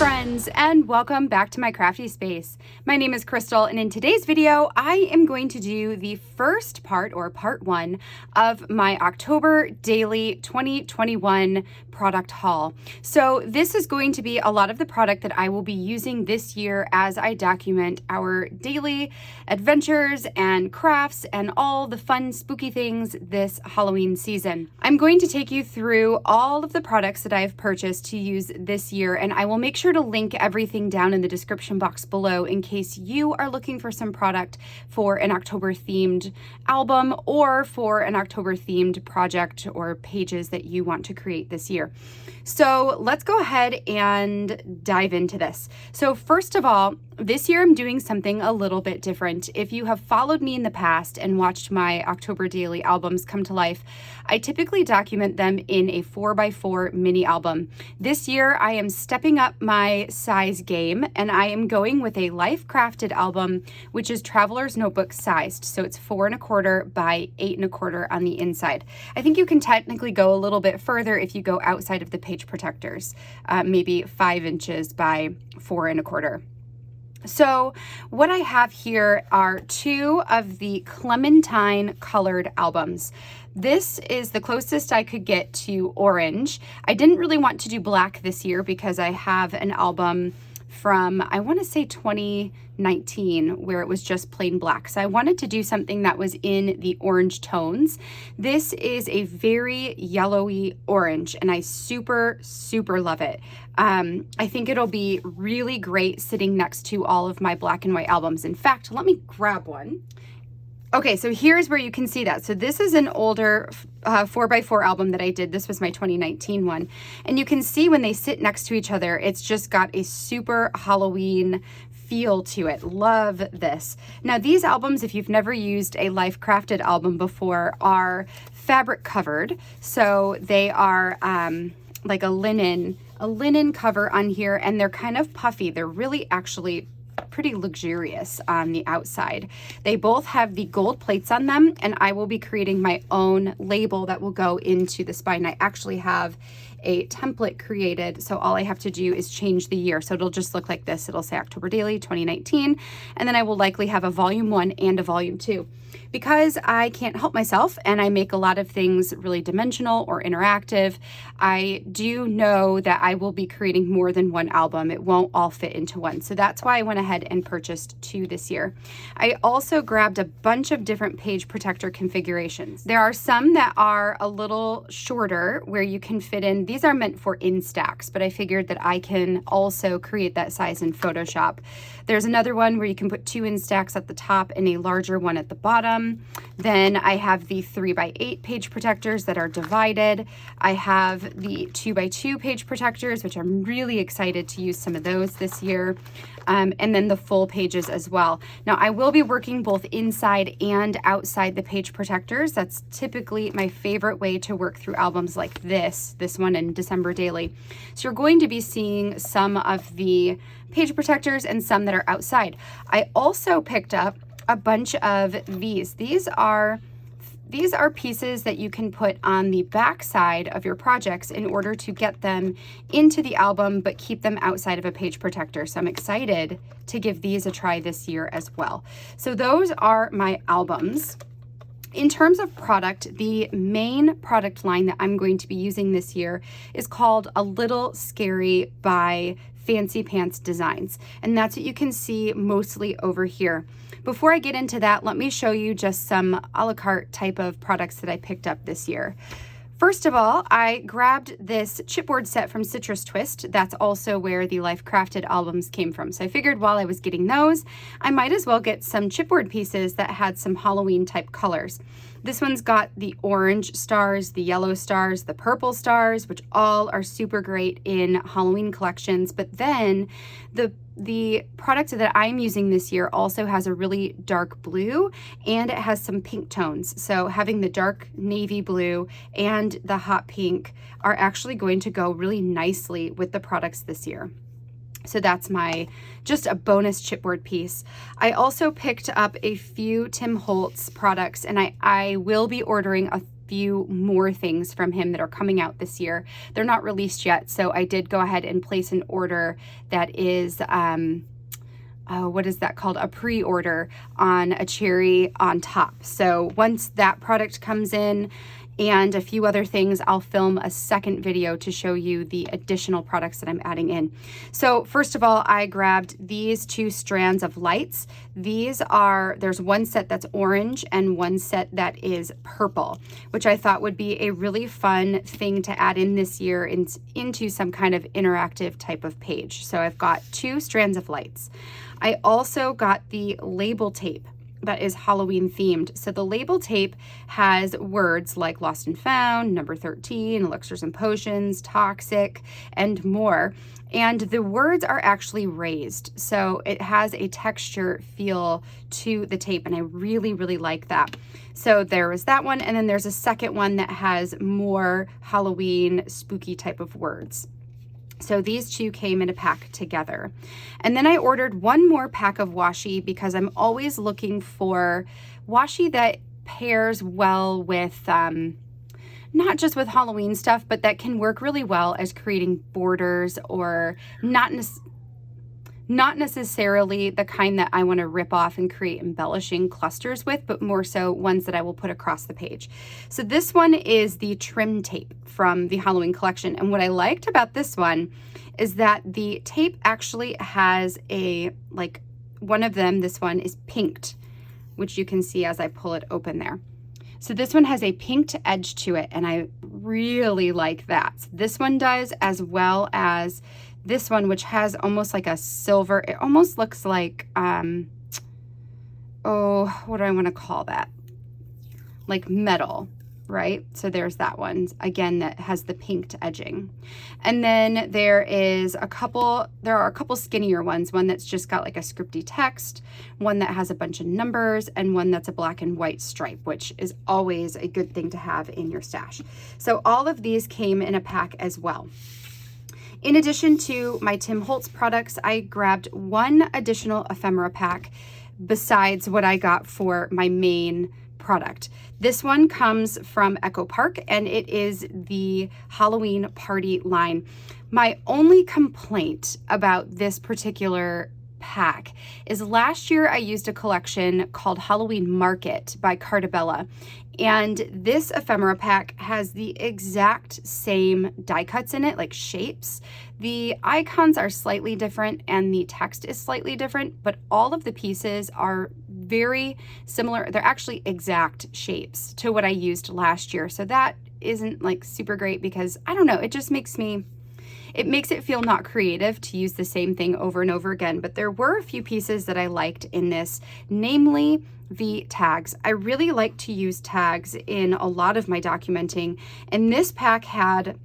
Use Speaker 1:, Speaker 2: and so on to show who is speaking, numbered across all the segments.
Speaker 1: friends, and welcome back to my crafty space. My name is Crystal, and in today's video, I am going to do the first part, or part one, of my October daily 2021 product haul. So this is going to be a lot of the product that I will be using this year as I document our daily adventures and crafts and all the fun, spooky things this Halloween season. I'm going to take you through all of the products that I have purchased to use this year, and I will make sure to link everything down in the description box below in case you are looking for some product for an October themed album or for an October themed project or pages that you want to create this year. So let's go ahead and dive into this. So first of all, this year I'm doing something a little bit different. If you have followed me in the past and watched my October daily albums come to life, I typically document them in a 4x4 mini album. This year I am stepping up my size game and I am going with a life crafted album, which is Traveler's Notebook sized. So it's 4 1/4 by 8 1/4 on the inside. I think you can technically go a little bit further if you go outside of the page protectors, maybe 5 inches by 4 1/4. So what I have here are 2 of the Clementine colored albums. This is the closest I could get to orange. I didn't really want to do black this year because I have an album from, I want to say 2019, where it was just plain black. So I wanted to do something that was in the orange tones. This is a very yellowy orange and I super love it. I think it'll be really great sitting next to all of my black and white albums. In fact, let me grab one. Okay, so here's where you can see that. So this is an older 4x4 album that I did. This was my 2019 one. And you can see when they sit next to each other, it's just got a super Halloween feel to it. Love this. Now these albums, if you've never used a life crafted album before, are fabric covered. So they are like a linen cover on here, and they're kind of puffy. They're really actually pretty luxurious on the outside. They both have the gold plates on them, and I will be creating my own label that will go into the spine. I actually have a template created, so all I have to do is change the year. So it'll just look like this. It'll say October Daily 2019, and then I will likely have a volume 1 and a volume 2. Because I can't help myself and I make a lot of things really dimensional or interactive, I do know that I will be creating more than one album. It won't all fit into one. So that's why I went ahead and purchased 2 this year. I also grabbed a bunch of different page protector configurations. There are some that are a little shorter where you can fit in. These are meant for in stacks, but I figured that I can also create that size in Photoshop. There's another one where you can put 2 in stacks at the top and a larger one at the bottom. Then I have the 3x8 page protectors that are divided. I have the 2x2 page protectors, which I'm really excited to use some of those this year. And then the full pages as well. Now I will be working both inside and outside the page protectors. That's typically my favorite way to work through albums like this one in December Daily. So you're going to be seeing some of the page protectors and some that are outside. I also picked up a bunch of these. These are pieces that you can put on the back side of your projects in order to get them into the album but keep them outside of a page protector. So I'm excited to give these a try this year as well. So those are my albums. In terms of product, the main product line that I'm going to be using this year is called A Little Scary by Fancy Pants Designs, and that's what you can see mostly over here. Before I get into that, let me show you just some a la carte type of products that I picked up this year. First of all, I grabbed this chipboard set from Citrus Twist. That's also where the Life Crafted albums came from. So I figured while I was getting those, I might as well get some chipboard pieces that had some Halloween type colors. This one's got the orange stars, the yellow stars, the purple stars, which all are super great in Halloween collections. But then the product that I'm using this year also has a really dark blue and it has some pink tones. So having the dark navy blue and the hot pink are actually going to go really nicely with the products this year. So that's just a bonus chipboard piece. I also picked up a few Tim Holtz products, and I will be ordering a few more things from him that are coming out this year. They're not released yet, so I did go ahead and place an order that is what is that called? A pre-order on a cherry on top. So once that product comes in and a few other things, I'll film a second video to show you the additional products that I'm adding in. So first of all, I grabbed these 2 strands of lights. There's one set that's orange and one set that is purple, which I thought would be a really fun thing to add in this year into some kind of interactive type of page. So I've got 2 strands of lights. I also got the label tape that is Halloween themed. So the label tape has words like lost and found, number 13, elixirs and potions, toxic, and more. And the words are actually raised. So it has a texture feel to the tape, and I really, really like that. So there was that one. And then there's a second one that has more Halloween spooky type of words. So these 2 came in a pack together. And then I ordered one more pack of washi because I'm always looking for washi that pairs well with, not just with Halloween stuff, but that can work really well as creating borders, or not necessarily the kind that I want to rip off and create embellishing clusters with, but more so ones that I will put across the page. So this one is the trim tape from the Halloween collection. And what I liked about this one is that the tape actually has one of them, this one is pinked, which you can see as I pull it open there. So this one has a pinked edge to it, and I really like that. So this one does, as well as this one, which has almost like a silver, it almost looks like, what do I want to call that? Like metal, right? So there's that one, again, that has the pinked edging. And then there are a couple skinnier ones, one that's just got like a scripty text, one that has a bunch of numbers, and one that's a black and white stripe, which is always a good thing to have in your stash. So all of these came in a pack as well. In addition to my Tim Holtz products, I grabbed one additional ephemera pack besides what I got for my main product. This one comes from Echo Park, and it is the Halloween party line. My only complaint about this particular pack is last year I used a collection called Halloween Market by Carte, and this ephemera pack has the exact same die cuts in it, like shapes. The icons are slightly different and the text is slightly different, but all of the pieces are very similar. They're actually exact shapes to what I used last year. So that isn't like super great because I don't know, it just makes it feel not creative to use the same thing over and over again. But there were a few pieces that I liked in this, namely the tags. I really like to use tags in a lot of my documenting, and this pack had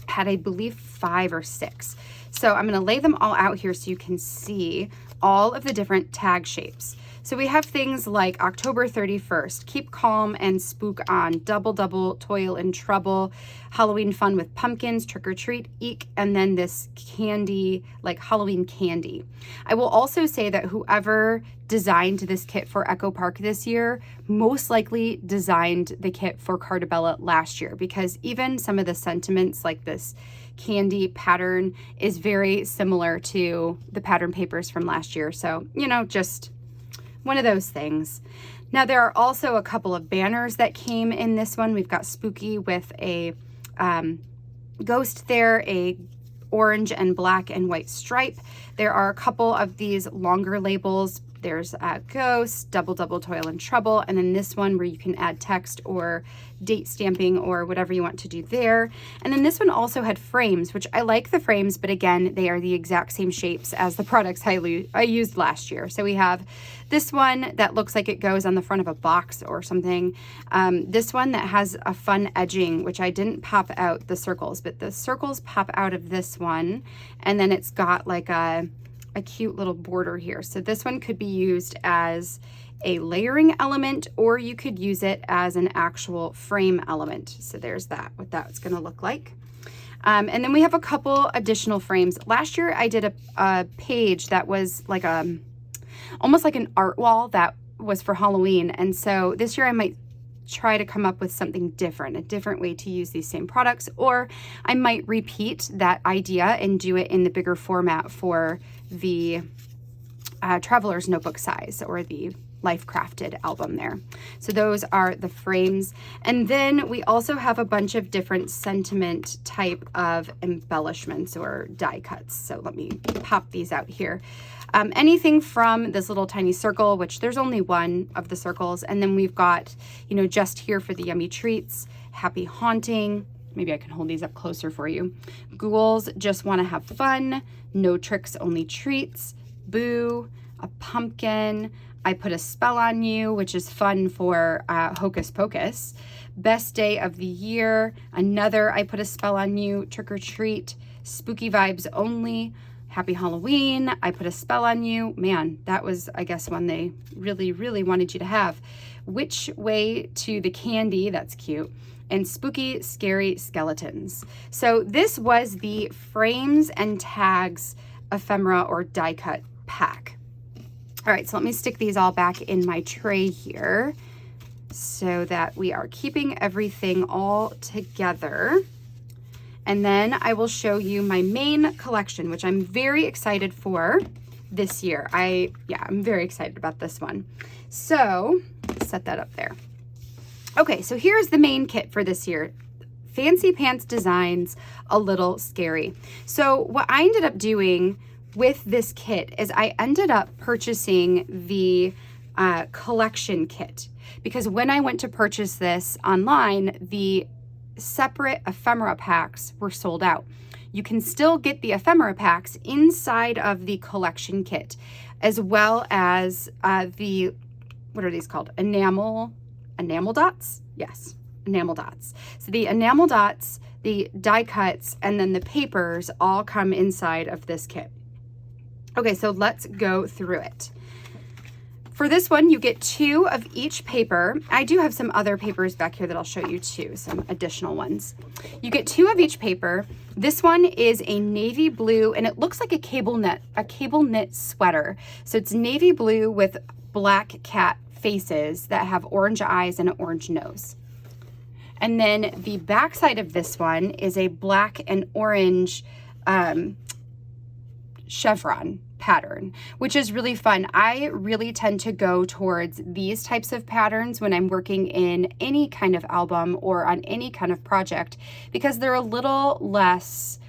Speaker 1: I believe 5 or 6. So I'm going to lay them all out here so you can see all of the different tag shapes. So we have things like October 31st, keep calm and spook on, double, double, toil and trouble, Halloween fun with pumpkins, trick or treat, eek, and then this candy, like Halloween candy. I will also say that whoever designed this kit for Echo Park this year most likely designed the kit for Carte last year, because even some of the sentiments like this candy pattern is very similar to the pattern papers from last year. So, you know, just one of those things. Now there are also a couple of banners that came in this one. We've got spooky with a ghost there, a orange and black and white stripe. There are a couple of these longer labels. There's a ghost, double, double, toil and trouble, and then this one where you can add text or date stamping or whatever you want to do there. And then this one also had frames, which I like the frames, but again, they are the exact same shapes as the products I used last year. So we have this one that looks like it goes on the front of a box or something. This one that has a fun edging, which I didn't pop out the circles, but the circles pop out of this one. And then it's got like a cute little border here. So this one could be used as a layering element, or you could use it as an actual frame element. So there's that, what that's going to look like. And then we have a couple additional frames. Last year I did a page that was like almost like an art wall that was for Halloween. And so this year I might try to come up with something different, a different way to use these same products, or I might repeat that idea and do it in the bigger format for the Traveler's Notebook size or the Life Crafted album there. So those are the frames. And then we also have a bunch of different sentiment type of embellishments or die cuts. So let me pop these out here. Anything from this little tiny circle, which there's only one of the circles. And then we've got, you know, just here for the yummy treats, happy haunting. Maybe I can hold these up closer for you. Ghouls just want to have fun. No tricks, only treats. Boo, a pumpkin. I put a spell on you, which is fun for Hocus Pocus. Best day of the year. Another, I put a spell on you. Trick or treat. Spooky vibes only. Happy Halloween. I put a spell on you. Man, that was, I guess, one they really, really wanted you to have. Which way to the candy? That's cute. And spooky, scary skeletons. So this was the frames and tags ephemera or die cut pack. All right, so let me stick these all back in my tray here so that we are keeping everything all together. And then I will show you my main collection, which I'm very excited for this year. I'm very excited about this one. So set that up there. Okay, so here's the main kit for this year. Fancy Pants Designs, a little scary. So what I ended up doing with this kit is I ended up purchasing the collection kit, because when I went to purchase this online, the separate ephemera packs were sold out. You can still get the ephemera packs inside of the collection kit, as well as the, what are these called? Enamel dots? Yes, enamel dots. So the enamel dots, the die cuts, and then the papers all come inside of this kit. Okay, so let's go through it. For this one, you get 2 of each paper. I do have some other papers back here that I'll show you too, some additional ones. You get 2 of each paper. This one is a navy blue, and it looks like a cable knit sweater. So it's navy blue with black cat faces that have orange eyes and an orange nose. And then the back side of this one is a black and orange chevron pattern, which is really fun. I really tend to go towards these types of patterns when I'm working in any kind of album or on any kind of project, because they're a little less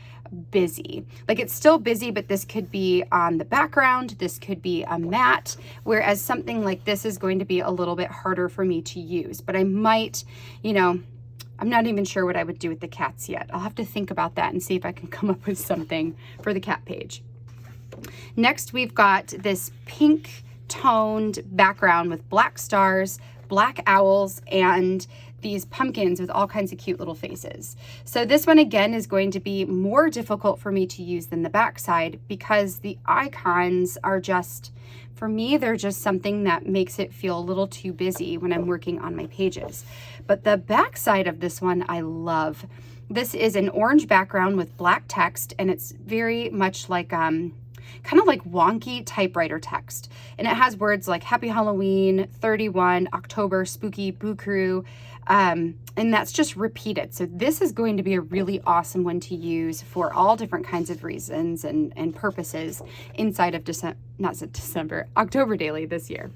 Speaker 1: busy. Like, it's still busy, but this could be on the background, this could be a mat, whereas something like this is going to be a little bit harder for me to use. But I might, you know, I'm not even sure what I would do with the cats yet. I'll have to think about that and see if I can come up with something for the cat page. Next, we've got this pink toned background with black stars, black owls, and these pumpkins with all kinds of cute little faces. So this one again is going to be more difficult for me to use than the back side, because the icons are just, for me, they're just something that makes it feel a little too busy when I'm working on my pages. But the back side of this one I love. This is an orange background with black text, and it's very much like kind of like wonky typewriter text. And it has words like Happy Halloween, 31, October, Spooky, Buckaroo, and that's just repeated. So this is going to be a really awesome one to use for all different kinds of reasons and purposes inside of October Daily this year.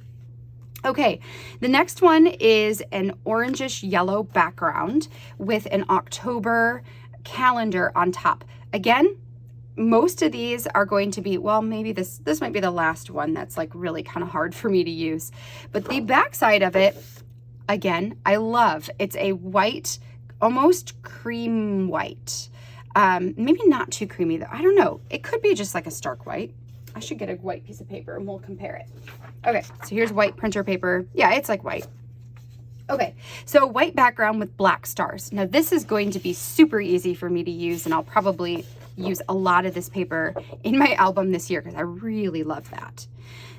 Speaker 1: Okay, the next one is an orangish yellow background with an October calendar on top. Again, most of these are going to be, well, maybe this might be the last one that's like really kind of hard for me to use. But the back side of it, again, I love. It's a white, almost cream white. Maybe not too creamy though. I don't know. It could be just like a stark white. I should get a white piece of paper and we'll compare it. Okay, so here's white printer paper. Yeah, it's like white. Okay, so white background with black stars. Now this is going to be super easy for me to use, and I'll probably use a lot of this paper in my album this year because I really love that.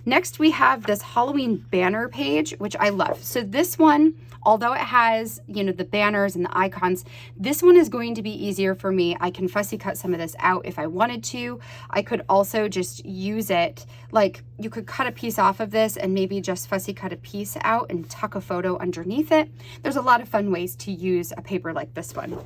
Speaker 1: Next, we have this Halloween banner page, which I love. So this one although it has, you know, the banners and the icons, this one is going to be easier for me. I can fussy cut some of this out if I wanted to. I could also just use it, like you could cut a piece off of this and maybe just fussy cut a piece out and tuck a photo underneath it. There's a lot of fun ways to use a paper like this one.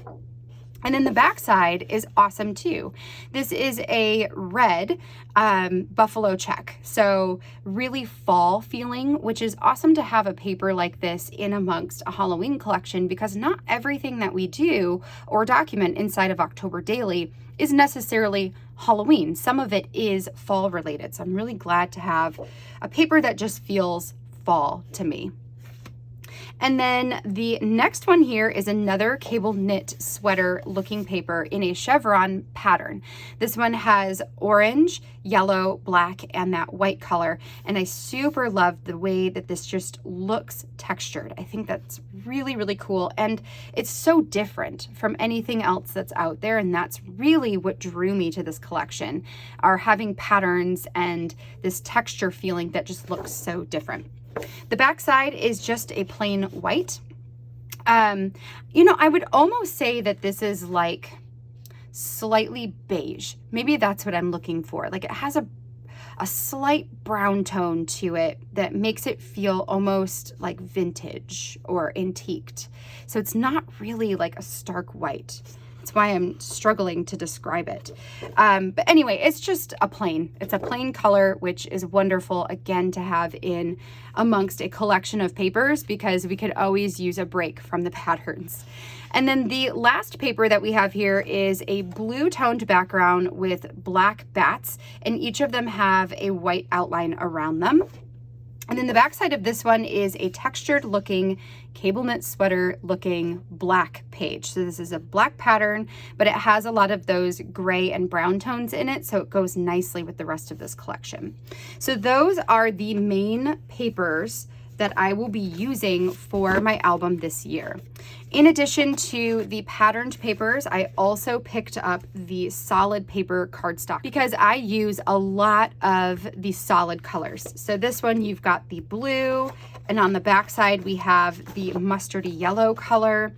Speaker 1: And then the back side is awesome too. This is a red buffalo check. So really fall feeling, which is awesome to have a paper like this in amongst a Halloween collection, because not everything that we do or document inside of October Daily is necessarily Halloween. Some of it is fall related. So I'm really glad to have a paper that just feels fall to me. And then the next one here is another cable knit sweater looking paper in a chevron pattern. This one has orange, yellow, black, and that white color. And I super love the way that this just looks textured. I think that's really, really cool. And it's so different from anything else that's out there. And that's really what drew me to this collection, are having patterns and this texture feeling that just looks so different. The back side is just a plain white. You know, I would almost say that this is like slightly beige. Maybe that's what I'm looking for. Like it has a slight brown tone to it that makes it feel almost like vintage or antiqued. So it's not really like a stark white. That's why I'm struggling to describe it. But anyway, it's just a plain. It's a plain color, which is wonderful, again, to have in amongst a collection of papers, because we could always use a break from the patterns. And then the last paper that we have here is a blue toned background with black bats, and each of them have a white outline around them. And then the back side of this one is a textured looking cable knit sweater looking black page. So this is a black pattern, but it has a lot of those gray and brown tones in it, so it goes nicely with the rest of this collection. So those are the main papers that I will be using for my album this year. In addition to the patterned papers, I also picked up the solid paper cardstock because I use a lot of the solid colors. So this one, you've got the blue, and on the back side, we have the mustardy yellow color.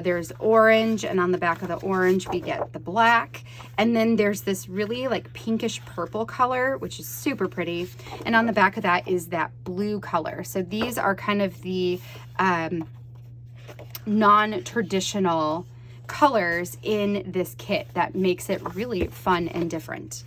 Speaker 1: There's orange, and on the back of the orange, we get the black. And then there's this really like pinkish purple color, which is super pretty. And on the back of that is that blue color. So these are kind of the non-traditional colors in this kit that makes it really fun and different.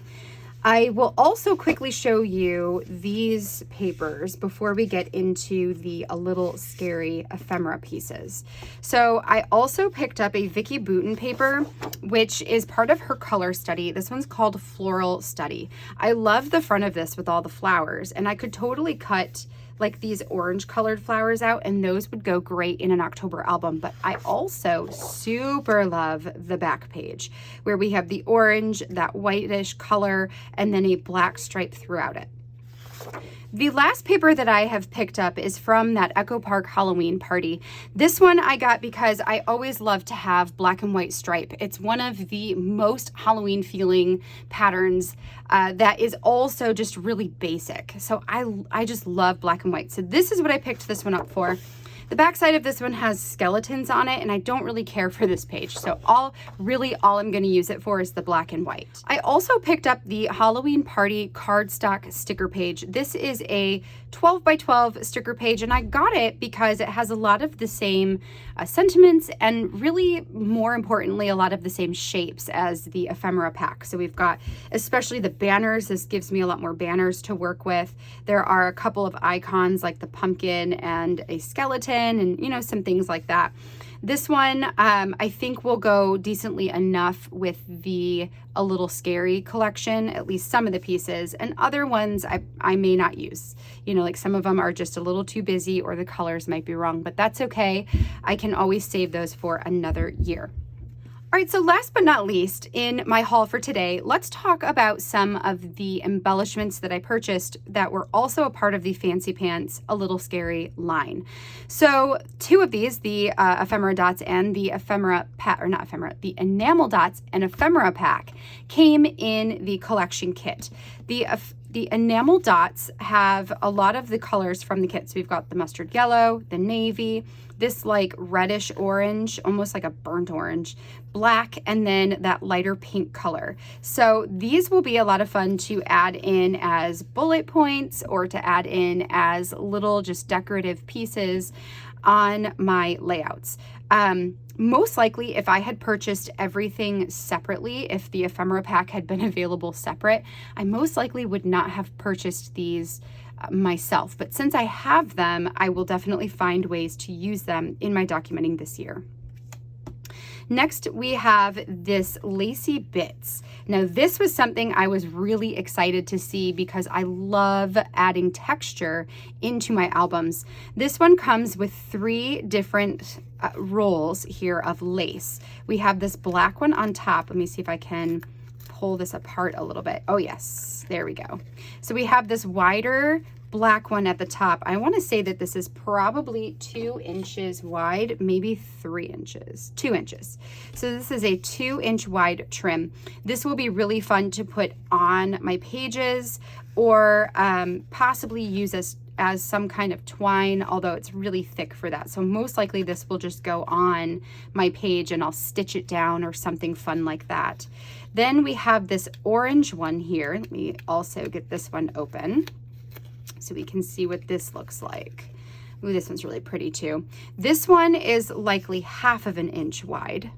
Speaker 1: I will also quickly show you these papers before we get into the a little scary ephemera pieces. So I also picked up a Vicki Boutin paper, which is part of her color study. This one's called Floral Study. I love the front of this with all the flowers, and I could totally cut like these orange colored flowers out, and those would go great in an October album. But I also super love the back page where we have the orange, that whitish color, and then a black stripe throughout it. The last paper that I have picked up is from that Echo Park Halloween party. This one I got because I always love to have black and white stripe. It's one of the most Halloween feeling patterns that is also just really basic. So I just love black and white. So this is what I picked this one up for. The back side of this one has skeletons on it, and I don't really care for this page. So all I'm going to use it for is the black and white. I also picked up the Halloween Party cardstock sticker page. This is a 12 by 12 sticker page, and I got it because it has a lot of the same sentiments, and really more importantly, a lot of the same shapes as the ephemera pack. So we've got especially the banners. This gives me a lot more banners to work with. There are a couple of icons like the pumpkin and a skeleton, and you know, some things like that. This one I think will go decently enough with the A Little Scary collection, at least some of the pieces, and other ones I may not use. You know, like some of them are just a little too busy, or the colors might be wrong, but that's okay. I can always save those for another year. All right, so last but not least in my haul for today, let's talk about some of the embellishments that I purchased that were also a part of the Fancy Pants A Little Scary line. So two of these, the ephemera dots and the the enamel dots and ephemera pack, came in the collection kit. The The enamel dots have a lot of the colors from the kit. So we've got the mustard yellow, the navy, this like reddish orange, almost like a burnt orange, black, and then that lighter pink color. So these will be a lot of fun to add in as bullet points or to add in as little just decorative pieces on my layouts. Most likely, if I had purchased everything separately, if the ephemera pack had been available separate, I most likely would not have purchased these myself. But since I have them, I will definitely find ways to use them in my documenting this year. Next, we have this lacy bits. Now, this was something I was really excited to see because I love adding texture into my albums. This one comes with 3 different rolls here of lace. We have this black one on top. Let me see if I can pull this apart a little bit. Oh yes, there we go. So we have this wider black one at the top. I want to say that this is probably 2 inches wide, maybe 3 inches, 2 inches. So this is a 2-inch wide trim. This will be really fun to put on my pages or possibly use as some kind of twine, although it's really thick for that. So most likely this will just go on my page and I'll stitch it down or something fun like that. Then we have this orange one here. Let me also get this one open so we can see what this looks like. Ooh, this one's really pretty too. This one is likely 1/2 inch wide.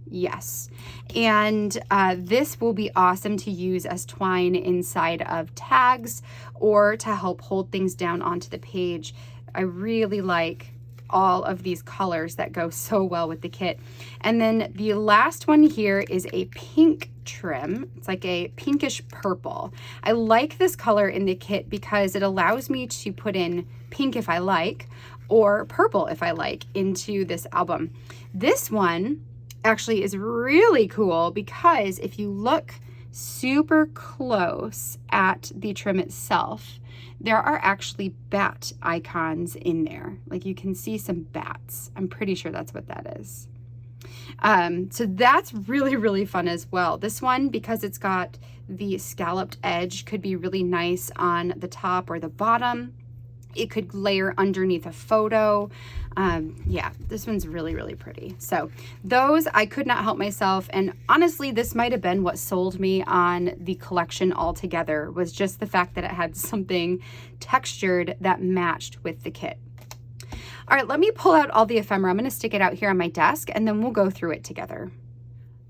Speaker 1: Yes, and this will be awesome to use as twine inside of tags or to help hold things down onto the page. I really like all of these colors that go so well with the kit. And then the last one here is a pink trim. It's like a pinkish purple. I like this color in the kit because it allows me to put in pink if I like, or purple if I like, into this album. This one actually is really cool because if you look super close at the trim itself, there are actually bat icons in there. Like you can see some bats. I'm pretty sure that's what that is. So that's really, really fun as well. This one, because it's got the scalloped edge, could be really nice on the top or the bottom. It could layer underneath a photo. Yeah, this one's really, really pretty. So those, I could not help myself. And honestly, this might have been what sold me on the collection altogether, was just the fact that it had something textured that matched with the kit. All right, let me pull out all the ephemera. I'm going to stick it out here on my desk and then we'll go through it together.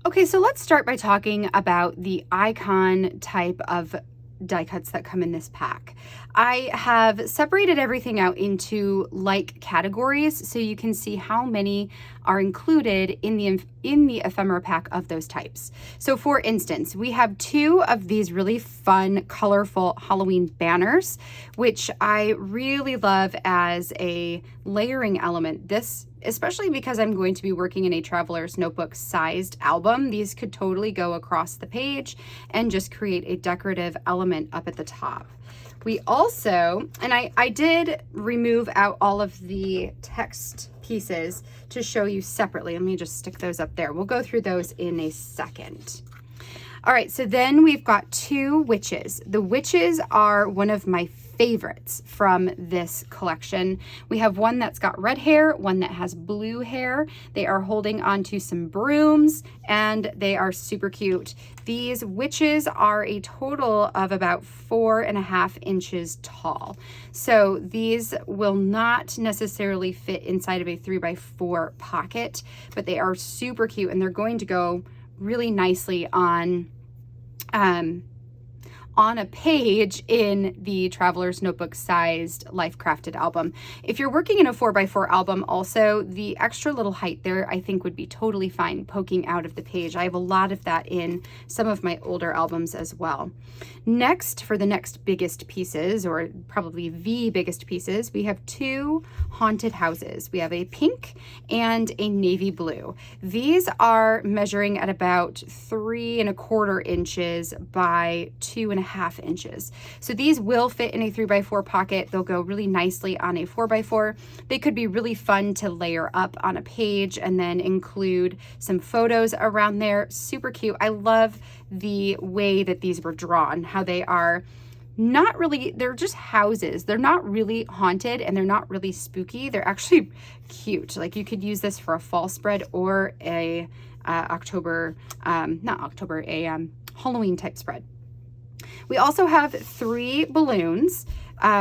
Speaker 1: Okay, so let's start by talking about the icon type of die cuts that come in this pack. I have separated everything out into like categories so you can see how many are included in the ephemera pack of those types. So for instance, we have 2 of these really fun, colorful Halloween banners, which I really love as a layering element. This, especially because I'm going to be working in a traveler's notebook sized album, these could totally go across the page and just create a decorative element up at the top. We also, and I did remove out all of the text pieces to show you separately. Let me just stick those up there. We'll go through those in a second. All right, so then we've got 2 witches. The witches are one of my favorites from this collection. We have one that's got red hair, one that has blue hair. They are holding onto some brooms and they are super cute. These witches are a total of about 4.5 inches tall. So these will not necessarily fit inside of a 3x4 pocket, but they are super cute and they're going to go really nicely on a page in the Traveler's Notebook sized Life Crafted album. If you're working in a 4x4 album also, the extra little height there I think would be totally fine poking out of the page. I have a lot of that in some of my older albums as well. Next, for the next biggest pieces, or probably the biggest pieces, we have 2 haunted houses. We have a pink and a navy blue. These are measuring at about 3.25 inches by 2.5 inches. So these will fit in a 3x4 pocket. They'll go really nicely on a 4x4. They could be really fun to layer up on a page and then include some photos around there. Super cute. I love the way that these were drawn, how they are not really, they're just houses. They're not really haunted and they're not really spooky. They're actually cute. Like you could use this for a fall spread or a Halloween type spread. We also have 3 balloons.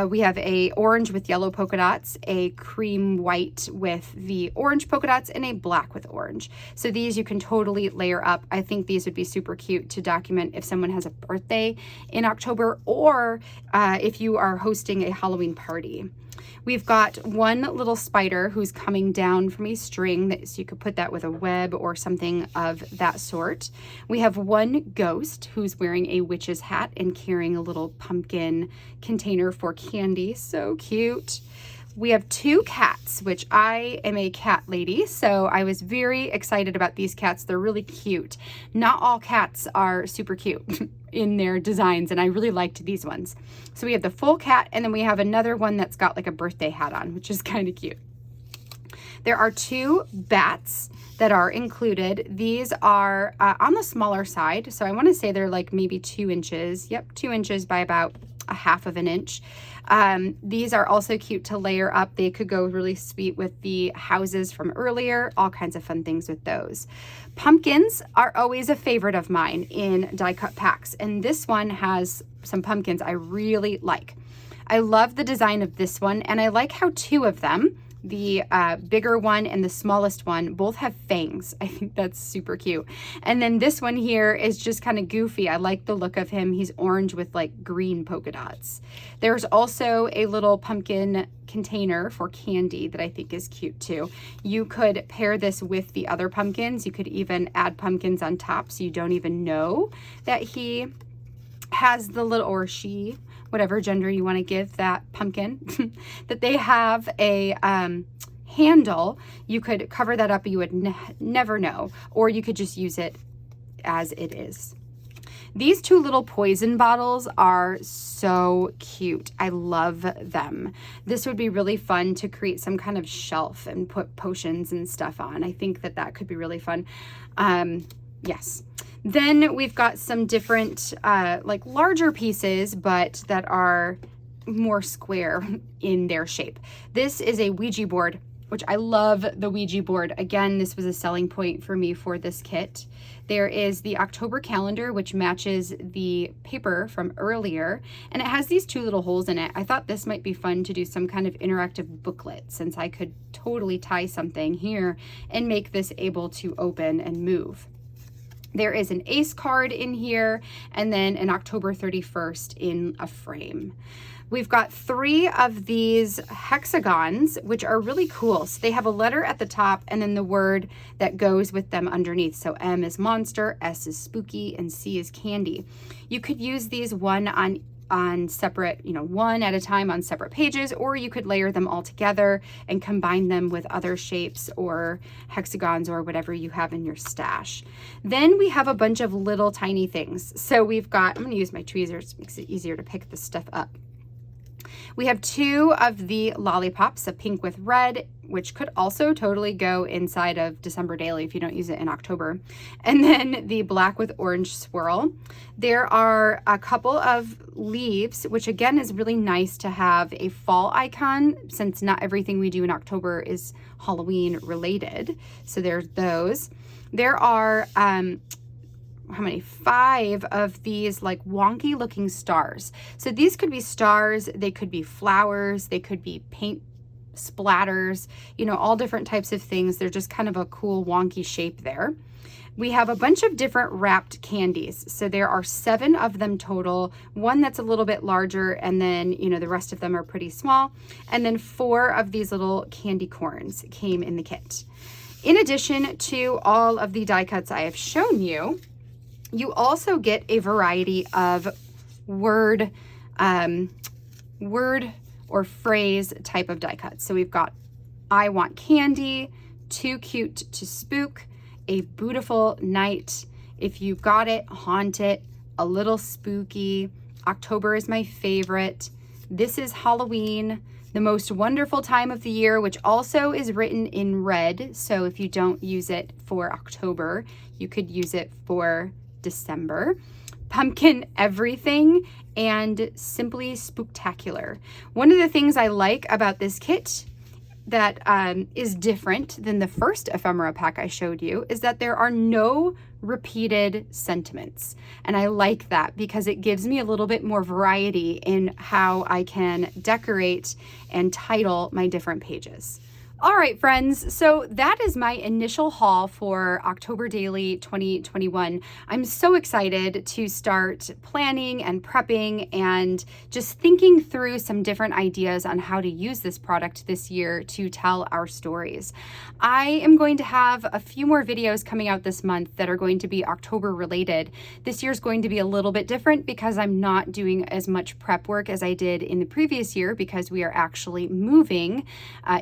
Speaker 1: We have a orange with yellow polka dots, a cream white with the orange polka dots, and a black with orange. So these you can totally layer up. I think these would be super cute to document if someone has a birthday in October, or if you are hosting a Halloween party. We've got one little spider who's coming down from a string, so you could put that with a web or something of that sort. We have one ghost who's wearing a witch's hat and carrying a little pumpkin container for candy. So cute. We have 2 cats, which I am a cat lady, so I was very excited about these cats. They're really cute. Not all cats are super cute in their designs, and I really liked these ones. So we have the full cat, and then we have another one that's got like a birthday hat on, which is kind of cute. There are 2 bats that are included. These are on the smaller side, so I want to say they're like maybe 2 inches. Yep, 2 inches by about a half of an inch. These are also cute to layer up. They could go really sweet with the houses from earlier, all kinds of fun things with those. Pumpkins are always a favorite of mine in die cut packs, and this one has some pumpkins I really like. I love the design of this one, and I like how 2 of them, the bigger one and the smallest one, both have fangs. I think that's super cute. And then this one here is just kind of goofy. I like the look of him. He's orange with like green polka dots. There's also a little pumpkin container for candy that I think is cute too. You could pair this with the other pumpkins. You could even add pumpkins on top so you don't even know that he has the little, or she, whatever gender you want to give that pumpkin, that they have a handle. You could cover that up, you would never know, or you could just use it as it is. These 2 little poison bottles are so cute. I love them. This would be really fun to create some kind of shelf and put potions and stuff on. I think that that could be really fun. Yes. Then we've got some different, like larger pieces, but that are more square in their shape. This is a Ouija board, which I love the Ouija board. Again, this was a selling point for me for this kit. There is the October calendar, which matches the paper from earlier, and it has these 2 little holes in it. I thought this might be fun to do some kind of interactive booklet, since I could totally tie something here and make this able to open and move. There is an ace card in here, and then an October 31st in a frame. We've got 3 of these hexagons, which are really cool. So they have a letter at the top and then the word that goes with them underneath. So M is monster, S is spooky, and C is candy. You could use these one on separate, one at a time on separate pages, or you could layer them all together and combine them with other shapes or hexagons or whatever you have in your stash. Then we have a bunch of little tiny things. So we've got, I'm going to use my tweezers, makes it easier to pick this stuff up. We have 2 of the lollipops, a pink with red, which could also totally go inside of December Daily if you don't use it in October. And then the black with orange swirl. There are a couple of leaves, which again is really nice to have a fall icon, since not everything we do in October is Halloween related. So there's those. There are how many? 5 of these like wonky looking stars. So these could be stars, they could be flowers, they could be paint splatters, all different types of things. They're just kind of a cool wonky shape there. We have a bunch of different wrapped candies. So there are 7 of them total, one that's a little bit larger, and then, the rest of them are pretty small. And then 4 of these little candy corns came in the kit. In addition to all of the die cuts I have shown you, you also get a variety of word or phrase type of die cuts. So we've got I want candy, too cute to spook, a beautiful night, if you got it, haunt it, a little spooky, October is my favorite, this is Halloween, the most wonderful time of the year, which also is written in red. So if you don't use it for October, you could use it for December. pumpkin everything and simply spooktacular. One of the things I like about this kit that is different than the first ephemera pack I showed you is that there are no repeated sentiments. And I like that because it gives me a little bit more variety in how I can decorate and title my different pages. All right, friends, so that is my initial haul for October Daily 2021. I'm so excited to start planning and prepping and just thinking through some different ideas on how to use this product this year to tell our stories. I am going to have a few more videos coming out this month that are going to be October related. This year is going to be a little bit different because I'm not doing as much prep work as I did in the previous year because we are actually moving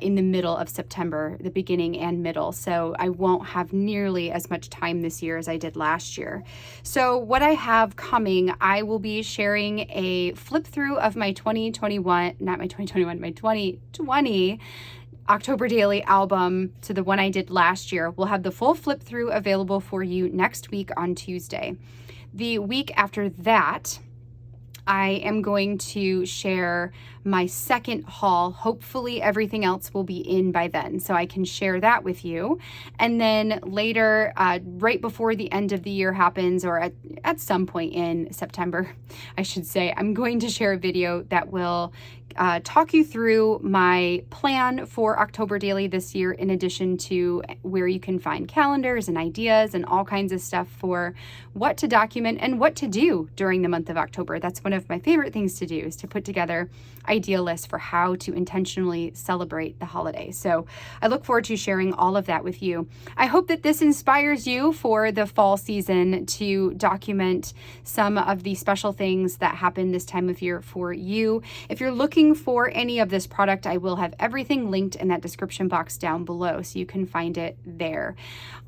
Speaker 1: in the middle of September, the beginning and middle. So I won't have nearly as much time this year as I did last year. So what I have coming, I will be sharing a flip through of my 2020 October Daily album to the one I did last year. We'll have the full flip through available for you next week on Tuesday. The week after that, I am going to share my second haul. Hopefully everything else will be in by then, so I can share that with you. And then later, right before the end of the year happens, or at some point in September, I should say, I'm going to share a video that will talk you through my plan for October Daily this year, in addition to where you can find calendars and ideas and all kinds of stuff for what to document and what to do during the month of October. That's one of my favorite things to do, is to put together idea lists for how to intentionally celebrate the holiday. So I look forward to sharing all of that with you. I hope that this inspires you for the fall season to document some of the special things that happen this time of year for you. If you're looking for any of this product, I will have everything linked in that description box down below, so you can find it there.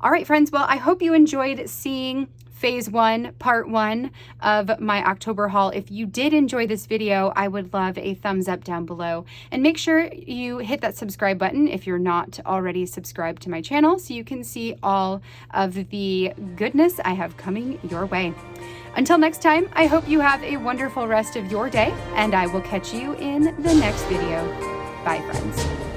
Speaker 1: All right, friends, well, I hope you enjoyed seeing phase one, part one of my October haul. If you did enjoy this video, I would love a thumbs up down below, and make sure you hit that subscribe button if you're not already subscribed to my channel, so you can see all of the goodness I have coming your way. Until next time, I hope you have a wonderful rest of your day, and I will catch you in the next video. Bye, friends.